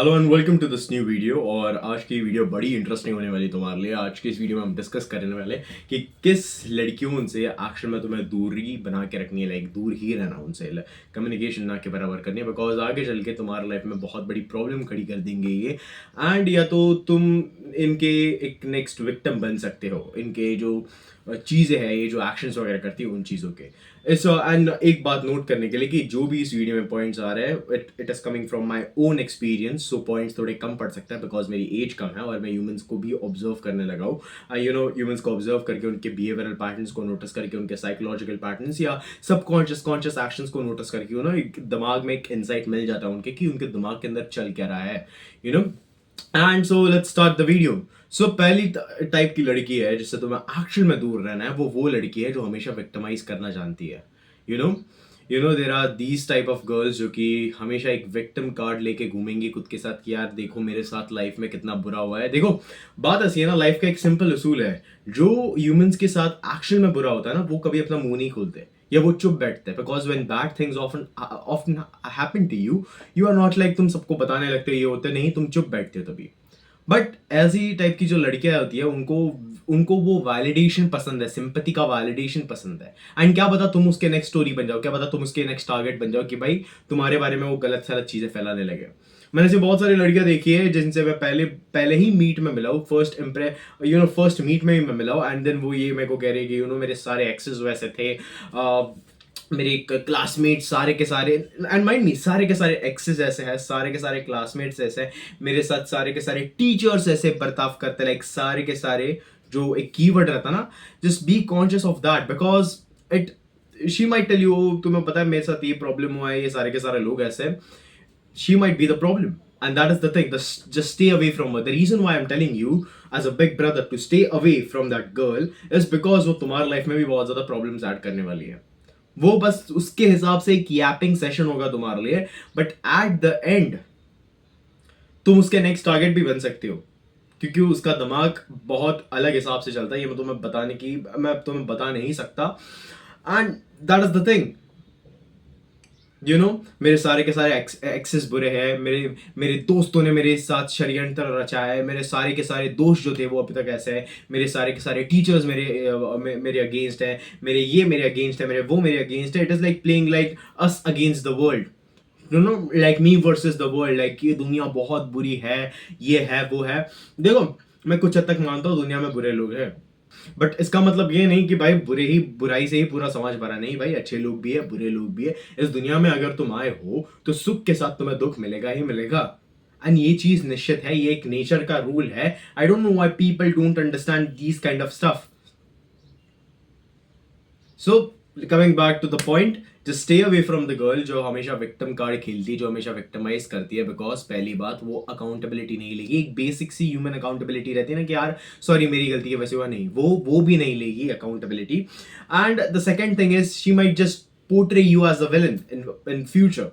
Hello and welcome to this new video. और आज की वीडियो बड़ी इंटरेस्टिंग होने वाली है तुम्हारे लिए। आज की इस वीडियो में हम डिस्कस करने वाले कि किस लड़कियों से एक्शन में तुम्हें दूरी बना के रखनी है, लाइक दूर ही रहना उनसे, कम्युनिकेशन ना के बराबर करनी है, बिकॉज आगे चल के तुम्हारे लाइफ में बहुत बड़ी प्रॉब्लम खड़ी कर देंगे ये। एंड या तो तुम इनके एक नेक्स्ट विक्टिम बन सकते हो, इनके जो चीज़ें हैं, ये जो एक्शंस वगैरह करती है उन चीज़ों के। इस एंड एक बात नोट करने के लिए कि जो भी इस वीडियो में पॉइंट्स आ रहे हैं, it is coming from my own experience, so points थोड़े कम पड़ सकते हैं बिकॉज मेरी एज कम है और मैं ह्यूमंस को भी ऑब्जर्व करने लगा हूँ। ह्यूमंस को ऑब्जर्व करके उनके बिहेवियरल पैटर्न्स को नोटिस करके, उनके साइकोलॉजिकल पैटर्न्स या सबकॉन्शियस कॉन्शियस एक्शंस को नोटिस करके एक दिमाग में एक इंसाइट मिल जाता है उनके कि उनके दिमाग के अंदर चल क्या रहा है। You know and so let's start the video. So पहली टाइप की लड़की है जिससे तुम्हें एक्शन में दूर रहना है, वो लड़की है जो हमेशा विक्टिमाइज करना जानती है। You know there are these type of girls जो कि हमेशा एक विक्टिम कार्ड लेके घूमेंगी खुद के साथ कि यार देखो मेरे साथ लाइफ में कितना बुरा हुआ है। देखो बात ऐसी है ना, लाइफ का एक सिंपल उसूल है, जो ह्यूमंस के साथ एक्शन में बुरा होता है ना वो कभी अपना मुंह नहीं खोलते या वो चुप बैठते हैं, because when bad things often often happen to you, you are not like तुम सबको बताने लगते ये होते नहीं, तुम चुप बैठते हो तभी। बट ऐसी टाइप की जो लड़कियां होती है उनको उनको वो वैलिडेशन पसंद है, सिंपैथी का वैलिडेशन पसंद है। एंड क्या पता तुम उसके नेक्स्ट स्टोरी बन जाओ, क्या पता तुम उसके नेक्स्ट टारगेट बन जाओ कि भाई तुम्हारे बारे में वो गलत सलत चीजें फैलाने लगे। मैंने ऐसी बहुत सारी लड़कियां देखी है जिनसे मैं पहले पहले ही मीट में मिला हूँ, फर्स्ट मीट में ही मैं मिला हूँ, एंड देन वो ये मेरे को कह रही कि मेरे सारे एक्सेस वैसे थे, मेरे क्लासमेट सारे के सारे, एंड माइंड मी सारे के सारे एक्सेस ऐसे हैं, सारे के सारे क्लासमेट्स ऐसे हैं, मेरे साथ सारे के सारे टीचर्स ऐसे बर्ताव करते, लाइक सारे के सारे जो एक कीवर्ड रहता ना, just be conscious of that because it she might tell you तुम्हें पता है मेरे साथ ये प्रॉब्लम हुआ है, ये सारे के सारे लोग ऐसे, she might be the problem. And that is the thing. Just stay away from her. The reason why I'm telling you as a big brother to stay away from that girl is because वो तुम्हारे life में भी बहुत ज्यादा problems add करने वाली है। वो बस उसके हिसाब से एक यापिंग सेशन होगा तुम्हारे लिए, बट एट द एंड तुम उसके नेक्स्ट टारगेट भी बन सकते हो, क्योंकि उसका दिमाग बहुत अलग हिसाब से चलता है। ये मैं तुम्हें बता नहीं सकता। And that is the thing. मेरे सारे के सारे एक्सेस बुरे हैं, मेरे मेरे दोस्तों ने मेरे साथ षड्यंत्र रचा है, मेरे सारे के सारे दोस्त जो थे वो अभी तक ऐसे हैं, मेरे सारे के सारे टीचर्स मेरे अगेंस्ट है, मेरे अगेंस्ट है, मेरे अगेंस्ट है। It is like playing like us against the world, like me versus the world, like ये दुनिया बहुत बुरी है, ये है वो है। देखो मैं कुछ हद तक मानता हूँ दुनिया में बुरे लोग हैं, बट इसका मतलब ये नहीं कि भाई बुराई से ही पूरा समाज भरा, नहीं भाई, अच्छे लोग भी है, बुरे लोग भी है। इस दुनिया में अगर तुम आए हो तो सुख के साथ तुम्हें दुख मिलेगा ही मिलेगा, एंड ये चीज निश्चित है, ये एक नेचर का रूल है। I don't know why people don't understand these kind of stuff. So coming back to the point, just stay away from the girl जो हमेशा विक्टिम कार्ड खेलती है, जो हमेशा विक्टिमाइज करती है, बिकॉज पहली बात वो अकाउंटेबिलिटी नहीं लेगी। एक बेसिक सी ह्यूमन अकाउंटेबिलिटी रहती है ना कि यार सॉरी मेरी गलती है, वैसे हुआ नहीं, वो भी नहीं लेगी accountability. And the second thing is she might just portray you as a villain in future.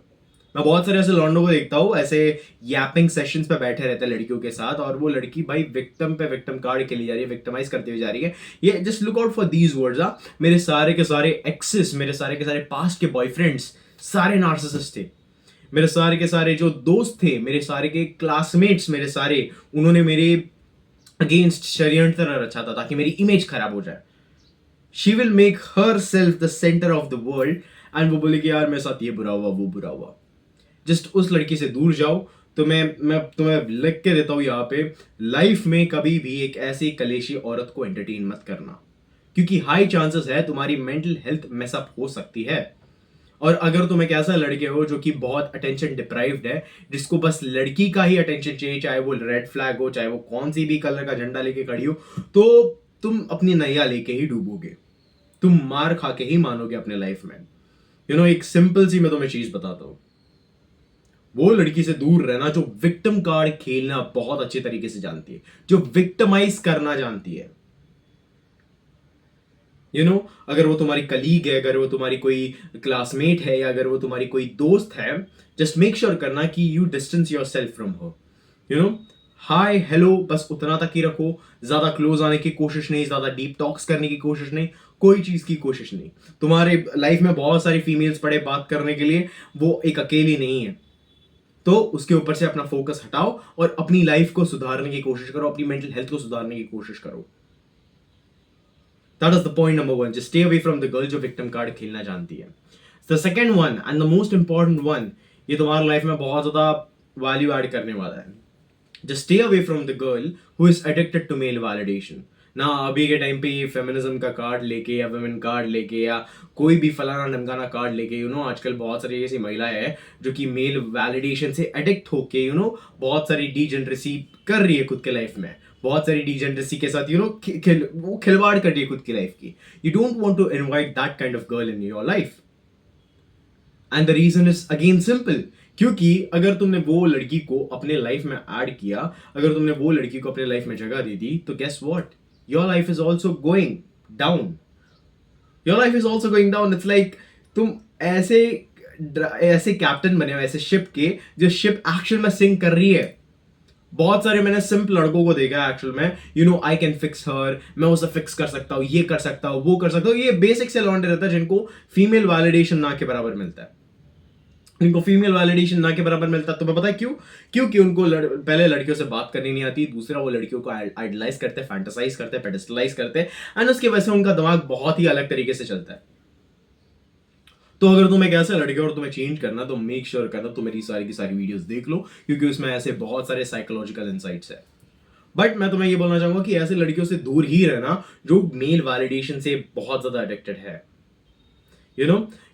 मैं बहुत सारे ऐसे लॉन्डो को देखता हूँ, ऐसे यापिंग सेशंस पे बैठे रहते हैं लड़कियों के साथ, और वो लड़की भाई विक्टिम पे विक्टिम कार्ड खेली जा रही है, विक्टिमाइज करती हुई जा रही है। ये just look out for these words. मेरे सारे के सारे एक्सेस, मेरे सारे के सारे पास्ट के बॉयफ्रेंड्स सारे नार्सिसिस्ट थे, मेरे सारे के सारे जो दोस्त थे, मेरे सारे के क्लासमेट्स, मेरे सारे उन्होंने मेरे अगेंस्ट षड्यंत्र रचा था ताकि मेरी इमेज खराब हो जाए। She will make her self the centre of the world, and वो बोले कि यार मेरे साथ ये बुरा हुआ, वो बुरा हुआ। जस्ट उस लड़की से दूर जाओ। तो मैं तुम्हें लिख के देता हूं यहाँ पे, लाइफ में कभी भी एक ऐसी कलेशी औरत को एंटरटेन मत करना, क्योंकि हाई चांसेस है तुम्हारी मेंटल हेल्थ मेसअप हो सकती है। और अगर तुम एक ऐसा लड़के हो जो कि बहुत अटेंशन डिप्राइव्ड है, जिसको बस लड़की का ही अटेंशन चाहिए, चाहे वो रेड फ्लैग हो, चाहे वो कौन सी भी कलर का झंडा लेके खड़ी हो, तो तुम अपनी नैया लेके ही डूबोगे, तुम मार खा के ही मानोगे अपने लाइफ में। एक सिंपल सी मैं तुम्हें चीज बताता हूं, वो लड़की से दूर रहना जो विक्टिम कार्ड खेलना बहुत अच्छे तरीके से जानती है, जो विक्टिमाइज करना जानती है। अगर वो तुम्हारी कलीग है, अगर वो तुम्हारी कोई क्लासमेट है, या अगर वो तुम्हारी कोई दोस्त है, जस्ट मेक श्योर करना कि you distance your self from her. Hi hello बस उतना तक ही रखो, ज्यादा क्लोज आने की कोशिश नहीं, ज्यादा डीप टॉक्स करने की कोशिश नहीं, कोई चीज की कोशिश नहीं। तुम्हारे लाइफ में बहुत सारी फीमेल्स पड़े बात करने के लिए, वो एक अकेली नहीं है। तो उसके ऊपर से अपना फोकस हटाओ और अपनी लाइफ को सुधारने की कोशिश करो, अपनी मेंटल हेल्थ को सुधारने की कोशिश करो. That is the point number one. Just stay away from the girl जो victim card खेलना जानती है. The second one and the most important one, ये तुम्हारी लाइफ में बहुत ज़्यादा वैल्यू ऐड करने वाला है. Just stay away from the girl who is addicted to male validation. ना अभी के टाइम पे ये फेमिनिज्म का कार्ड लेके या वुमेन कार्ड लेके या कोई भी फलाना ढमकाना कार्ड लेके आजकल बहुत सारी ऐसी महिलाएं हैं जो कि मेल वैलिडेशन से एडिक्ट होके बहुत सारी डीजेनरेसी कर रही है खुद के लाइफ में, बहुत सारी डीजेनरेसी के साथ वो खिलवाड़ कर रही है खुद की लाइफ की. You don't want to invite that kind of girl in your life. And the reason is again simple, क्योंकि अगर तुमने वो लड़की को अपने लाइफ में ऐड किया, अगर तुमने वो लड़की को अपने लाइफ में जगह दे दी, तो guess what, your life is also going down. Your life is also going down. It's like तुम ऐसे कैप्टन बने हो ऐसे शिप के, जो शिप एक्शन में सिंक कर रही है. बहुत सारे मैंने सिंपल लड़कों को देखा है एक्चुअल में, आई कैन फिक्स हर, मैं उसे फिक्स कर सकता हूँ, ये कर सकता हूँ, वो कर सकता हूँ. ये बेसिक से लौंडे रहता है जिनको फीमेल वैलिडेशन ना के बराबर मिलता है. इनको फीमेल वैलिडेशन ना के बराबर मिलता है. तुम्हें पता है क्यों? क्योंकि उनको पहले लड़कियों से बात करनी नहीं आती, दूसरा वो लड़कियों को आइडलाइज करते हैं, फैंटासाइज करते हैं, पेडिस्टलाइज करते हैं, एंड उसकी वजह से उनका दिमाग बहुत ही अलग तरीके से चलता है. तो अगर तुम एक ऐसा लड़के और तुम्हें चेंज करना, तो मेक श्योर करना तुम मेरी सारी की सारी वीडियोस देख लो, क्योंकि उसमें ऐसे बहुत सारे साइकोलॉजिकल इंसाइट्स है. बट मैं तुम्हें ये बोलना चाहूंगा कि ऐसे लड़कियों से दूर ही रहना जो मेल वैलिडेशन से बहुत ज्यादा एडिक्टेड है.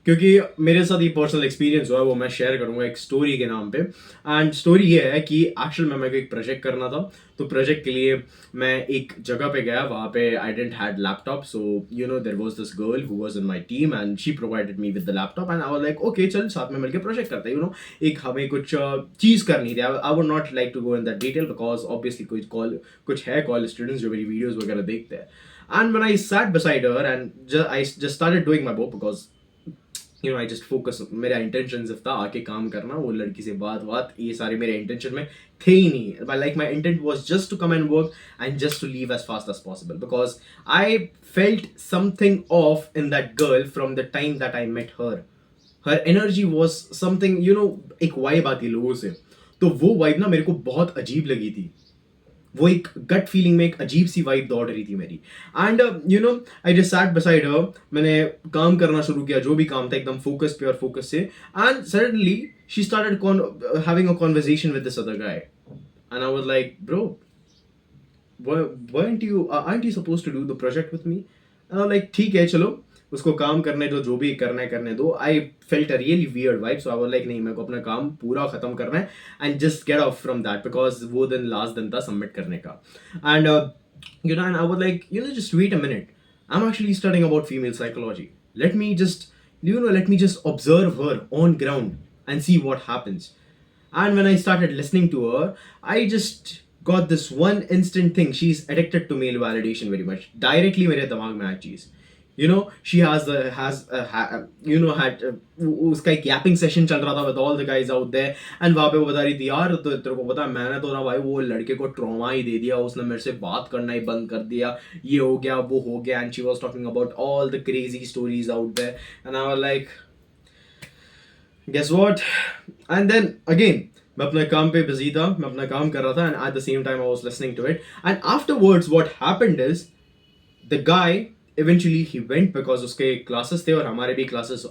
क्योंकि मेरे साथ ये पर्सनल एक्सपीरियंस हुआ है, वो मैं शेयर करूंगा एक स्टोरी के नाम पे. एंड स्टोरी ये है कि एक्चुअल में मेरे को एक प्रोजेक्ट करना था. तो प्रोजेक्ट के लिए मैं एक जगह पे गया, वहाँ पे I didn't had laptop. So there was this girl who was in my team and she provided me with the laptop and I was like okay चल साथ में मिलकर प्रोजेक्ट करते हैं. एक हमें कुछ चीज करनी थी. I would not like to go in that detail because obviously कुछ है कॉलेज स्टूडेंट्स जो मेरी वीडियोज वगैरह देखते हैं. And when I sat beside her and I just started doing my work because I just focus. मेरा intention सिर्फ था आके काम करना, वो लड़की से बात ये सारे मेरे इंटेंशन में थे ही नहीं. But like my intent was just to come and work and just to leave as fast as possible because I felt something off in that girl from the time that I met her. Her energy was something, एक vibe आती है लोगों से, तो वो vibe ना मेरे को बहुत अजीब लगी थी. वो एक गट फीलिंग में एक अजीब सी वाइब दौड़ रही थी मेरी. And I just sat beside her. मैंने काम करना शुरू किया, जो भी काम था एकदम फोकस पे और फोकस से. And suddenly she started having a conversation with this other guy and I was like bro, aren't you supposed to do the project with me? And I'm like ठीक है चलो उसको काम करने दो, जो भी करना है करने दो. I felt a really weird vibe, so I was like नहीं, मेरे को अपना काम पूरा खत्म करना है and just get off from that because वो दिन लास्ट दिन था सबमिट करने का. And and I was like just wait a minute, I am actually studying about female psychology. let me just observe her on ground and see what happens. And when I started listening to her, I just got this one instant thing. She's addicted to male validation very much. Directly मेरे दिमाग में आया चीज. She had उसका एक yapping session चल रहा था with all the guys out there, and वहाँ पे वो बता रही थी यार तो तेरे को पता है मैंने तो ना भाई वो लड़के को ट्रॉमा ही दे दिया, उसने मेरे से बात करना ही बंद कर दिया, ये हो गया वो हो गया. and she was talking about all the crazy stories out there and I was like guess what. And then again मैं अपने काम पे बिजी था, मैं अपना काम कर रहा था and at the same time I was listening to it. And afterwards what happened is the guy eventually he went because उसके क्लासेस थे और हमारे भी क्लासेस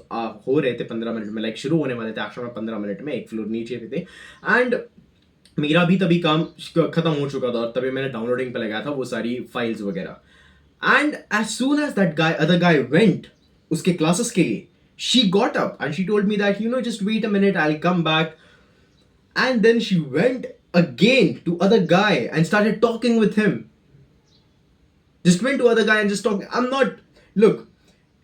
हो रहे थे 15 मिनट में, लाइक शुरू होने वाले थे एक्चुअली में 15 मिनट में, एक फ्लोर नीचे पे थे. एंड मेरा भी तभी काम खत्म हो चुका था और तभी मैंने डाउनलोडिंग पे लगाया था वो सारी फाइल्स वगैरह. And as soon as that guy other guy went उसके क्लासेस के लिए, she got up and she told me that just wait a minute, I'll come back. And then she went again to other guy and started talking with him. Just went to other guy and just talking. I'm not, look,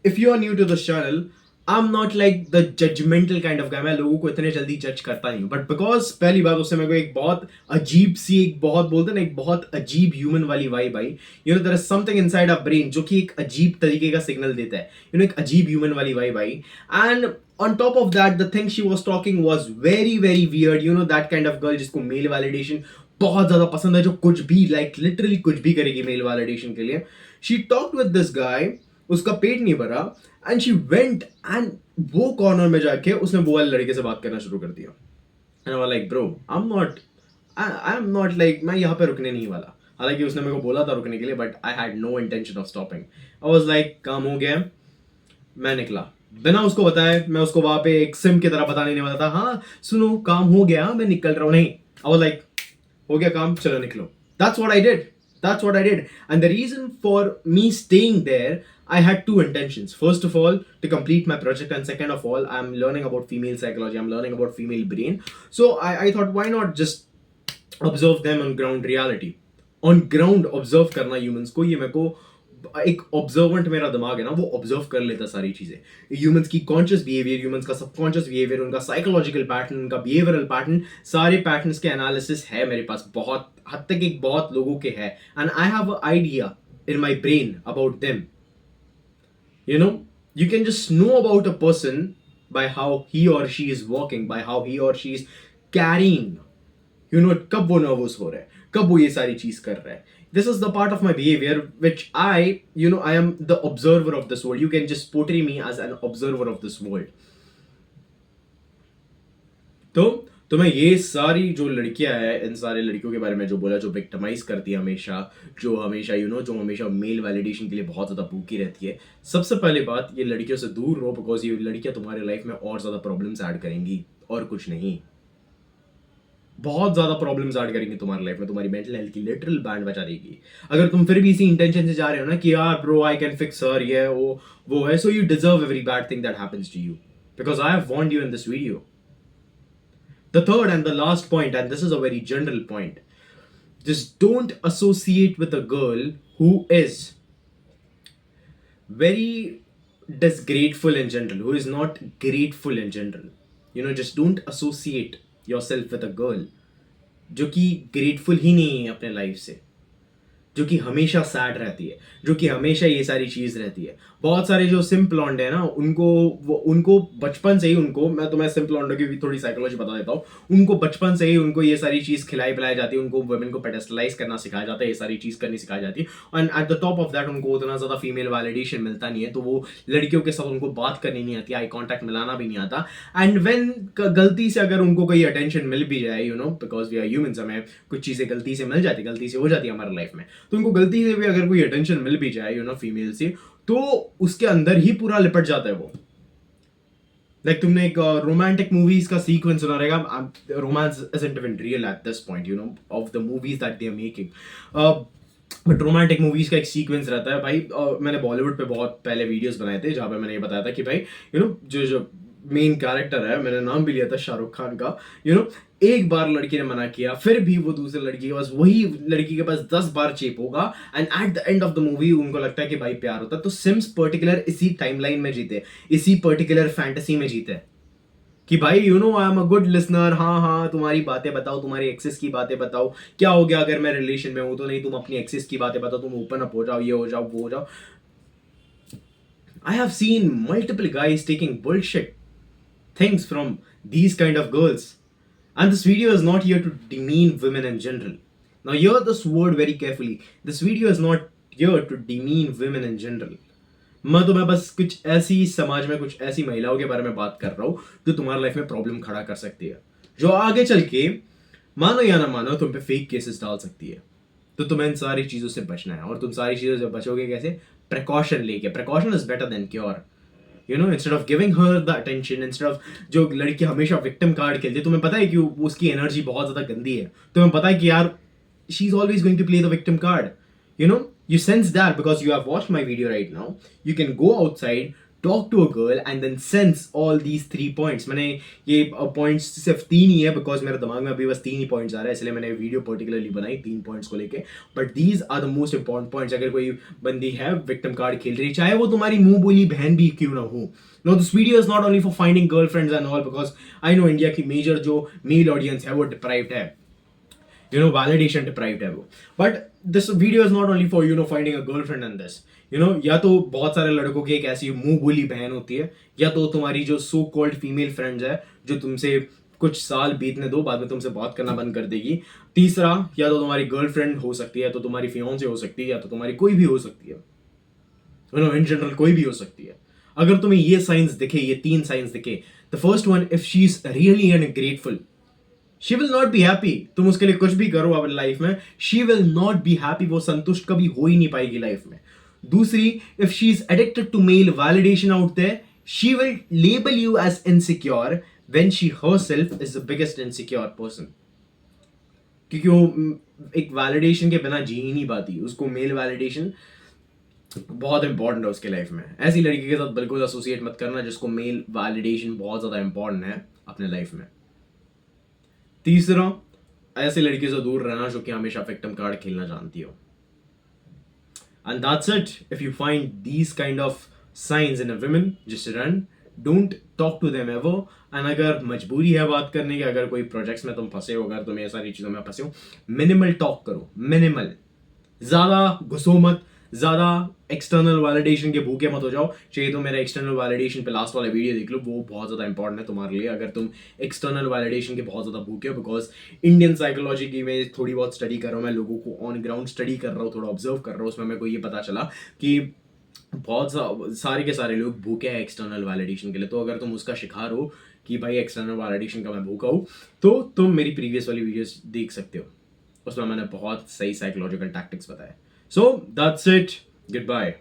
if you are new to this channel, I'm not like the judgmental kind of guy. मैं लोगों को इतने जल्दी जज करता नहीं हूँ. But because पहली बात उससे मेरे को एक बहुत अजीब सी, एक बहुत बोलते ना, एक बहुत अजीब ह्यूमन वाली वाइब आई. There is something inside a brain जो कि एक अजीब तरीके का सिग्नल देता है. एक अजीब ह्यूमन वाली vibe I. And on top of that, the thing she was talking was very very weird. That kind of girl जिसको मेल वैलिडेशन बहुत ज्यादा पसंद है, जो कुछ भी लाइक लिटरली कुछ भी करेगी मेल वैलिडेशन के लिए. She talked with this guy, उसका पेट नहीं भरा एंड शी वेंट एंड वो कॉर्नर में जाके उसने वो वाले लड़के से बात करना शुरू कर दिया. And I was like bro I am not like, मैं यहाँ पे रुकने नहीं वाला। हालांकि उसने मेरे को बोला था रुकने के लिए, but I had no intention of stopping. I was like काम हो गया, मैं निकला बिना उसको बताए। मैं उसको वहां पे एक सिम की तरह बताने नहीं वाला था, हाँ सुनो काम हो गया मैं निकल रहा हूँ, नहीं। आई वाज लाइक हो गया काम, चलो निकलो। That's what I did, that's what I did. And the reason for me staying there, I had two intentions. First of all, to complete my project, and second of all, I'm learning about female psychology, I'm learning about female brain. So I thought, why not just observe them on ground reality? On ground observe करना humans को, ये मेरे को एक observant मेरा दिमाग है ना, वो ऑब्जर्व कर लेता सारी चीजें, ह्यूमंस की कॉन्शियस बिहेवियर, ह्यूमंस का सबकॉन्शियस बिहेवियर, उनका साइकोलॉजिकल पैटर्न, उनका बिहेवियरल पैटर्न, सारे पैटर्न्स के एनालिसिस है मेरे पास, बहुत हद तक एक बहुत लोगों के है। And I have a idea in my brain about them. You know, you can just know about a person by how he or she is walking, by how he or she is carrying, you know, कब वो nervous हो रहा है, कब वो ये सारी चीज कर रहा है। This is the part of my behaviour which I, you know, I am the observer of this world. You can just portray me as an observer of this world. तो मैं ये सारी जो लड़कियां हैं, इन सारे लड़कियों के बारे में जो बोला, जो विक्टिमाइज करती है हमेशा, जो हमेशा यू नो, जो हमेशा मेल वैलिडेशन के लिए बहुत ज़्यादा भूखी रहती है, सबसे पहले बात, ये लड़कियों से दूर रहो, बिकॉज ये लड़कियां तुम्हारे लाइफ में और ज़्यादा प्रॉब्लम्स ऐड करेंगी, और कुछ नहीं। बहुत ज़्यादा प्रॉब्लम्स ऐड करेंगी तुम्हारी लाइफ में, तुम्हारी मेंटल हेल्थ की लिटरल बैंड बजा देगी। अगर तुम फिर भी इसी इंटेंशन से जा रहे हो ना कि यार bro I can fix her, ये वो है, so you deserve every bad thing that happens to you, because I have warned you in this video. The third and the last point, and this is a very general point, just don't associate with a girl who is very disgrateful in general, who is not grateful in general. You know, just don't associate yourself with a girl जो कि grateful ही नहीं है अपने life से, जो कि हमेशा sad रहती है, जो कि हमेशा ये सारी चीज़ रहती है। बहुत सारे जो सिम्प लॉन्डे हैं ना, उनको बचपन से ही, उनको मैं तुम्हें सिम्प लॉन्डो की भी थोड़ी साइकोलॉजी बता देता हूँ। उनको बचपन से ही उनको ये सारी चीज़ खिलाई पिलाई जाती है, उनको वुमेन को पेडेस्टलाइज करना सिखाया जाता है, ये सारी चीज़ करनी सिखाई जाती है। And at the top of that उनको उतना ज़्यादा फीमेल वैलिडेशन मिलता नहीं है, तो वो लड़कियों के साथ उनको बात करनी नहीं आती, आई कॉन्टैक्ट मिलाना भी नहीं आता। एंड वेन गलती से अगर उनको कोई अटेंशन मिल भी जाए, you know, because we are humans, हमें कुछ चीज़ें गलती से मिल जाती, गलती से हो जाती है हमारे लाइफ में, तो उनको गलती से भी अगर कोई अटेंशन मिल भी जाए, यू नो, फीमेल से, तो उसके अंदर ही पूरा लिपट जाता है वो। लाइक तुमने एक रोमांटिक मूवीज का सीक्वेंस सुना रहेगा, romance isn't even real at this point, you know, of the movies that they are making, but romantic movies का एक सीक्वेंस रहता है भाई। मैंने बॉलीवुड पे बहुत पहले वीडियोस बनाए थे जहाँ पे मैंने ये बताया था कि भाई, यू नो, जो मेन कैरेक्टर है, मैंने नाम भी लिया था शाहरुख खान का, यू नो, एक बार लड़की ने मना किया, फिर भी वो दूसरी लड़की के पास, वही लड़की के पास 10 बार चेप होगा, and at the end of the movie उनको लगता है कि भाई प्यार होता है। तो सिम्स पर्टिकुलर इसी टाइमलाइन में जीते, इसी पर्टिकुलर फैंटेसी में जीते कि भाई, you know, I am a good listener, हाँ हाँ तुम्हारी बातें बताओ, तुम्हारी एक्सेस की बातें बताओ, क्या हो गया अगर मैं रिलेशन में हूं तो, नहीं तुम अपनी एक्सेस की बातें बताओ, तुम ओपन अप हो जाओ, ये हो जाओ, वो हो जाओ। I have seen multiple guys taking bullshit things from these kind of girls. And this video is not here to demean women in general. Now hear this word very carefully. This video is not here to demean women in general. मैं तुम्हें बस कुछ ऐसी समाज में कुछ ऐसी महिलाओं के बारे में बात कर रहा हूँ जो तुम्हारी लाइफ में प्रॉब्लम खड़ा कर सकती है, जो आगे चल के मानो या ना मानो तुम पे फेक केसेस डाल सकती है। तो तुम्हें इन सारी चीज़ों से बचना है, और तुम सारी चीज़ों से बचोगे कैसे? प्रिकॉशन लेके। Precaution is better than cure. You know, instead of giving her the attention, instead of, जो लड़की हमेशा विक्टिम कार्ड खेलती है, तुम्हें पता है कि उसकी एनर्जी बहुत ज़्यादा गंदी है, तुम्हें पता है कि यार she is always going to play the victim card, you know, you sense that because you have watched my video right now. You can go outside, talk to a girl and then sense all these 3 points. मैंने ये points सिर्फ 3 ही है because मेरे दिमाग में अभी बस 3 ही points आ रहा है, इसलिए मैंने वीडियो पर्टिकुलरली बनाई 3 points को लेके। But these are the most important points. अगर कोई बंदी है victim card खेल रही, चाहे वो तुम्हारी मुंह बोली बहन भी क्यों ना हो। Now this video is not only for finding girlfriends and all, because I know India की major जो male audience है वो deprived है, you know, validation deprived है वो। But this video is not only for, you know, finding a girlfriend and this, you know, या तो बहुत सारे लड़कों की एक ऐसी मुंह बोली बहन होती है, या तो तुम्हारी जो सो कॉल्ड फीमेल फ्रेंड्स है जो तुमसे कुछ साल बीतने दो, बाद में तुमसे बात करना बंद कर देगी। तीसरा, या तो तुम्हारी गर्लफ्रेंड हो सकती है, या तो तुम्हारी फियांसे हो सकती है, या तो तुम्हारी कोई भी हो सकती है, यू नो, इन जनरल कोई भी हो सकती है। अगर तुम्हें ये साइंस दिखे, ये 3 साइंस दिखे, the first one, if she is really ungrateful, she will not be happy. तुम उसके लिए कुछ भी करो अपनी लाइफ में, she will not be happy. वो संतुष्ट कभी हो ही नहीं पाएगी लाइफ में। दूसरी, if she is addicted to male validation out there, she will label you as insecure when she herself is the biggest insecure person. क्योंकि वो एक वैलिडेशन के बिना जी ही नहीं पाती। उसको मेल वैलिडेशन बहुत इंपॉर्टेंट है उसके लाइफ में। ऐसी लड़की के साथ बिल्कुल एसोसिएट मत करना जिसको मेल वैलिडेशन बहुत ज्यादा इंपॉर्टेंट है अपने लाइफ में। तीसरा, ऐसी लड़की से दूर रहना जो कि हमेशा विक्टिम कार्ड खेलना जानती हो। And that's it. If you find these kind of signs in a woman, just run, don't talk to them ever. And अगर मजबूरी है बात करने की, अगर कोई प्रोजेक्ट्स में तुम फंसे हो, अगर तुम ये सारी चीजों में फंसे हो, मिनिमल टॉक करो, मिनिमल। ज्यादा घुसो मत, ज्यादा एक्सटर्नल वैलिडेशन के भूखे मत हो जाओ। चाहिए तो मेरा एक्सटर्नल वैलिडेशन पे लास्ट वाला वीडियो देख लो, वो बहुत ज्यादा इंपॉर्टेंट है तुम्हारे लिए अगर तुम एक्सटर्नल वैलिडेशन के बहुत ज्यादा भूखे हो। बिकॉज इंडियन साइकोलॉजी की मैं थोड़ी बहुत स्टडी कर रहा हूँ, मैं लोगों को ऑन ग्राउंड स्टडी कर रहा हूँ, थोड़ा ऑब्जर्व कर रहा हूँ। उसमें मेरे को ये पता चला कि बहुत सारे के सारे लोग भूखे हैं एक्सटर्नल वैलिडेशन के लिए। तो अगर तुम उसका शिकार हो कि भाई एक्सटर्नल वैलिडेशन का मैं भूखा हूँ, तो तुम मेरी प्रीवियस वाली वीडियोस देख सकते हो, उसमें मैंने बहुत सही साइकोलॉजिकल टैक्टिक्स बताए। So that's it, good bye.